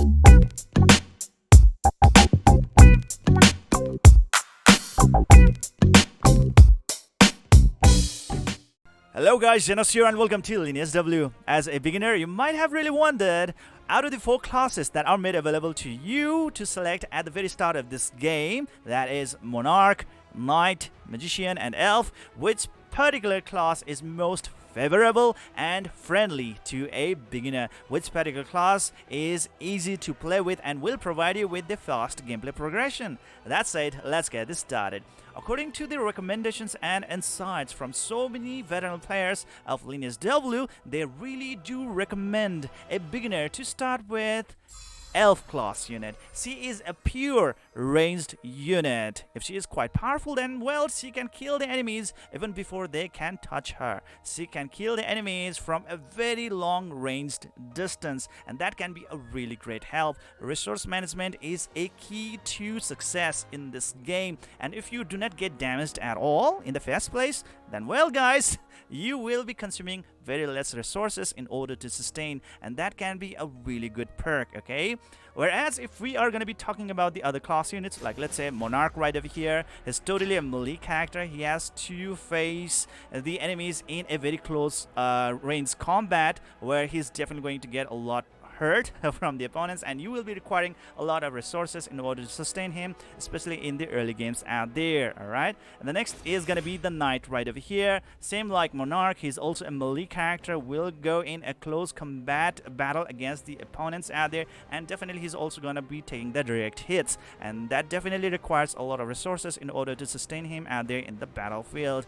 Hello guys, Zennosh here and welcome to Lineage W. As a beginner, you might have really wondered, out of the 4 classes that are made available to you to select at the very start of this game, that is Monarch, Knight, Magician and Elf, which particular class is most favorable and friendly to a beginner, which particular class is easy to play with and will provide you with the fast gameplay progression. That said, let's get this started. According to the recommendations and insights from so many veteran players of Lineage W, they really do recommend a beginner to start with Elf class unit. She is a pure ranged unit. If she is quite powerful, then well, she can kill the enemies even before they can touch her. She can kill the enemies from a very long ranged distance, and that can be a really great help. Resource management is a key to success in this game, and if you do not get damaged at all in the first place, then well guys, you will be consuming very less resources in order to sustain, and that can be a really good perk, okay? Whereas if we are going to be talking about the other class units, like let's say Monarch right over here is totally a melee character. He has to face the enemies in a very close range combat, where he's definitely going to get a lot hurt from the opponents, and you will be requiring a lot of resources in order to sustain him, especially in the early games out there. Alright, and the next is gonna be the Knight right over here. Same like Monarch, he's also a melee character, will go in a close combat battle against the opponents out there, and definitely he's also gonna be taking the direct hits, and that definitely requires a lot of resources in order to sustain him out there in the battlefield.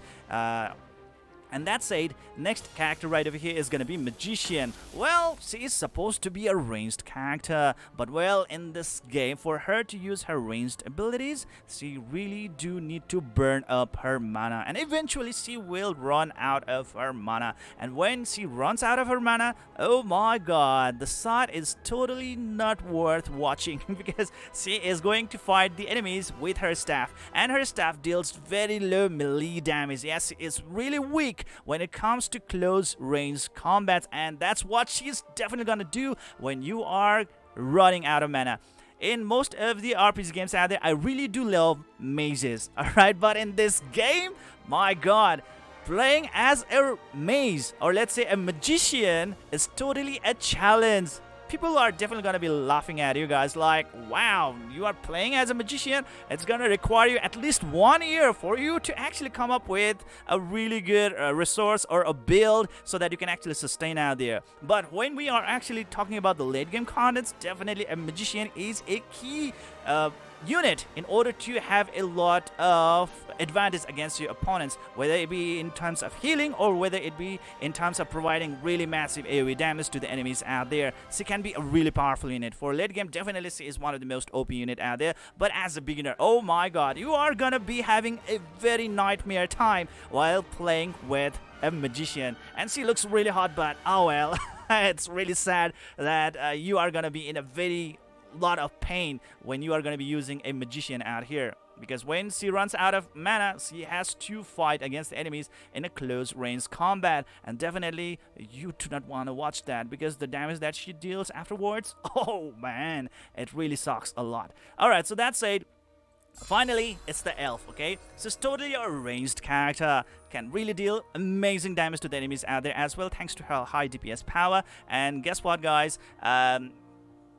And that said, next character right over here is gonna be Magician. Well, she is supposed to be a ranged character, but well, in this game, for her to use her ranged abilities, she really do need to burn up her mana, and eventually she will run out of her mana. And when she runs out of her mana, oh my god, the sight is totally not worth watching because she is going to fight the enemies with her staff, and her staff deals very low melee damage. Yes, she is really weak when it comes to close range combat, and that's what she's definitely gonna do when you are running out of mana. In most of the RPG games out there, I really do love mazes, alright, but in this game, my god, playing as a maze, or let's say a magician, is totally a challenge. People are definitely gonna be laughing at you guys like, wow, you are playing as a magician? It's gonna require you at least 1 year for you to actually come up with a really good resource or a build so that you can actually sustain out there. But when we are actually talking about the late game contents, definitely a magician is a key unit in order to have a lot of advantage against your opponents, whether it be in terms of healing or whether it be in terms of providing really massive AoE damage to the enemies out there. She can be a really powerful unit. For late game, definitely she is one of the most OP unit out there, but as a beginner, oh my god, you are gonna be having a very nightmare time while playing with a magician. And she looks really hot, but oh well, it's really sad that you are gonna be in a very lot of pain when you are going to be using a magician out here, because when she runs out of mana, she has to fight against the enemies in a close range combat, and definitely you do not want to watch that because the damage that she deals afterwards, oh man, it really sucks a lot. Alright, so that said, finally, it's the Elf, okay? She's totally a ranged character, can really deal amazing damage to the enemies out there as well, thanks to her high DPS power. And guess what, guys?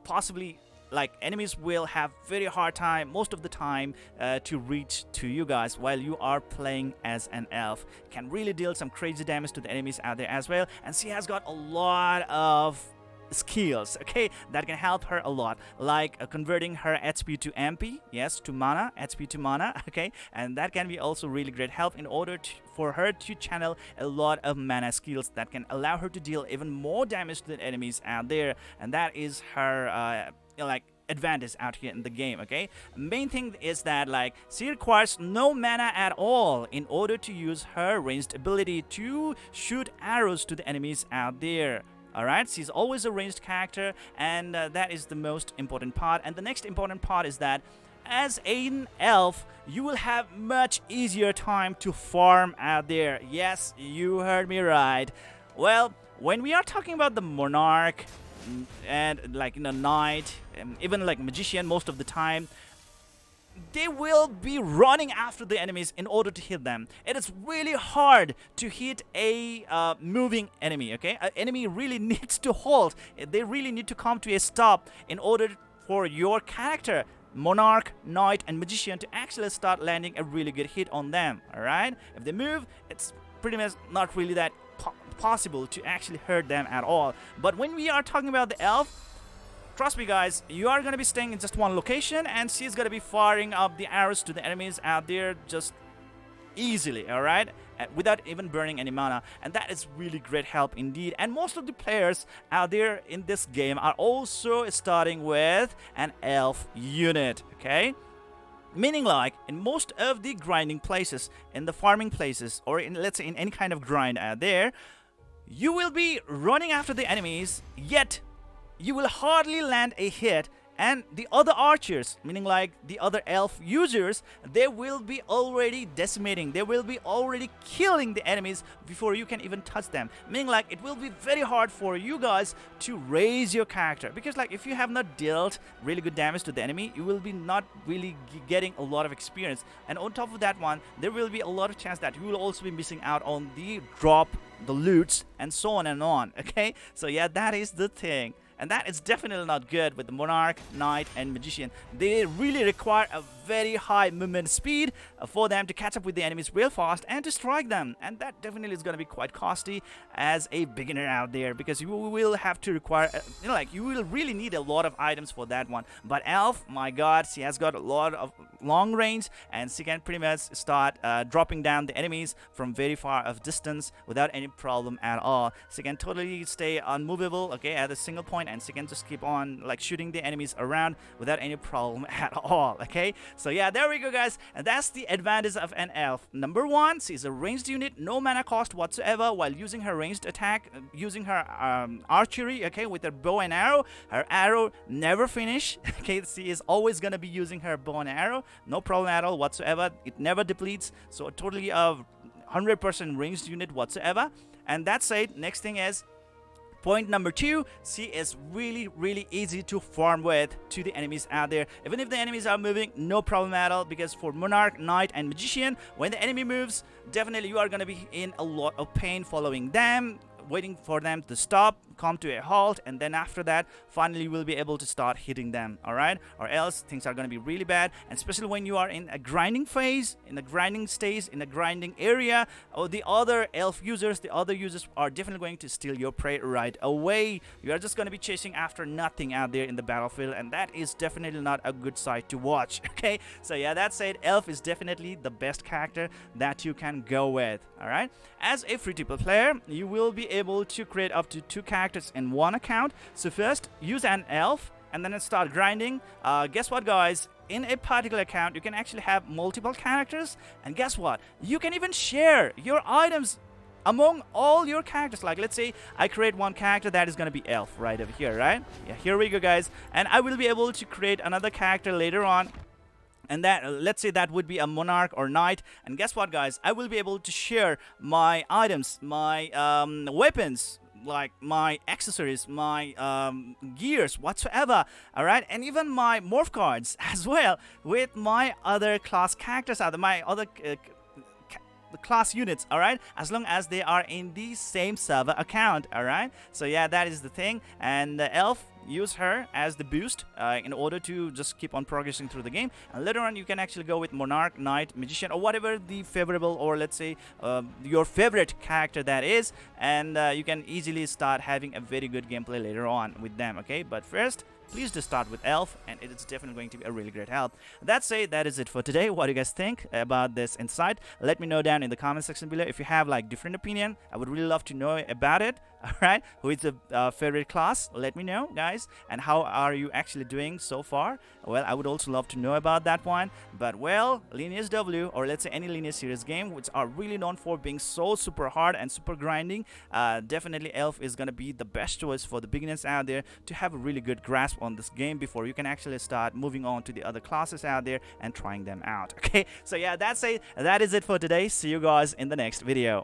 Possibly, like, enemies will have very hard time most of the time to reach to you guys while you are playing as an elf. Can really deal some crazy damage to the enemies out there as well, and she has got a lot of skills, okay, that can help her a lot, like converting her HP to MP, yes, to mana, HP to mana, okay, and that can be also really great help in order for her to channel a lot of mana skills that can allow her to deal even more damage to the enemies out there, and that is her like advantage out here in the game, okay? Main thing is that, like, she requires no mana at all in order to use her ranged ability to shoot arrows to the enemies out there. Alright, she's always a ranged character, and that is the most important part. And the next important part is that as an elf, you will have much easier time to farm out there. Yes, you heard me right. Well, when we are talking about the Monarch, and like knight, even like magician, most of the time they will be running after the enemies in order to hit them. It is really hard to hit a moving enemy. Okay, an enemy really needs to halt. They really need to come to a stop in order for your character, monarch, knight, and magician, to actually start landing a really good hit on them. All right, if they move, it's pretty much not really that possible to actually hurt them at all. But when we are talking about the elf, trust me guys, you are going to be staying in just one location and she's going to be firing up the arrows to the enemies out there just easily, alright, without even burning any mana, and that is really great help indeed. And most of the players out there in this game are also starting with an elf unit, okay? Meaning like in most of the grinding places, in the farming places, or in, let's say, in any kind of grind out there, you will be running after the enemies, yet you will hardly land a hit, and the other archers, meaning like the other elf users, they will be already decimating, they will be already killing the enemies before you can even touch them. Meaning like it will be very hard for you guys to raise your character, because like if you have not dealt really good damage to the enemy, you will be not really getting a lot of experience. And on top of that one, there will be a lot of chance that you will also be missing out on the drop, the loots, and so on and on. Okay, so yeah, that is the thing. And that is definitely not good with the monarch, knight, and magician. They really require a very high movement speed for them to catch up with the enemies real fast and to strike them. And that definitely is going to be quite costly as a beginner out there, because you will have to require, like you will really need a lot of items for that one. But elf, my god, she has got a lot of long range, and she can pretty much start dropping down the enemies from very far of distance without any problem at all. She can totally stay unmovable, okay, at a single point, and she can just keep on like shooting the enemies around without any problem at all. Okay, so yeah, there we go guys, and that's the advantage of an elf. Number one, she's a ranged unit, no mana cost whatsoever, while using her ranged attack, using her archery, okay, with her bow and arrow. Her arrow never finish. Okay, she is always gonna be using her bow and arrow, no problem at all whatsoever. It never depletes, so totally a 100% ranged unit whatsoever. And that's it. Next thing is, point number two, she is really easy to farm with to the enemies out there. Even if the enemies are moving, no problem at all, because for monarch, knight, and magician, when the enemy moves, definitely you are going to be in a lot of pain following them, waiting for them to stop, come to a halt, and then after that finally you will be able to start hitting them, all right? Or else things are going to be really bad, and especially when you are in a grinding phase, in a grinding stage, in a grinding area, or the other elf users, the other users are definitely going to steal your prey right away. You are just going to be chasing after nothing out there in the battlefield, and that is definitely not a good sight to watch. Okay, so yeah, that said, elf is definitely the best character that you can go with, all right? As a free-to-play player, you will be able to create up to 2 characters in one account. So first, use an elf and then start grinding. Guess what guys, in a particular account you can actually have multiple characters, and guess what, you can even share your items among all your characters. Like let's say I create one character that is going to be elf right over here, right? Yeah, here we go guys, and I will be able to create another character later on, and that let's say that would be a monarch or knight. And guess what guys, I will be able to share my items, my weapons, like my accessories, my gears whatsoever, all right, and even my morph cards as well with my other class characters, my other class units, all right, as long as they are in the same server account, all right? So yeah, that is the thing. And elf, use her as the boost in order to just keep on progressing through the game, and later on you can actually go with monarch, knight, magician, or whatever the favorable, or let's say your favorite character that is, and you can easily start having a very good gameplay later on with them. Okay, but first please just start with elf, and it is definitely going to be a really great help. That's it, that is it for today. What do you guys think about this insight? Let me know down in the comment section below. If you have like different opinion, I would really love to know about it. All right, who is the favorite class? Let me know guys, and how are you actually doing so far? Well, I would also love to know about that one. But well, Lineage W, or let's say any Lineage series game, which are really known for being so super hard and super grinding, definitely elf is gonna be the best choice for the beginners out there to have a really good grasp on this game before you can actually start moving on to the other classes out there and trying them out. Okay, so yeah, that's it, that is it for today. See you guys in the next video.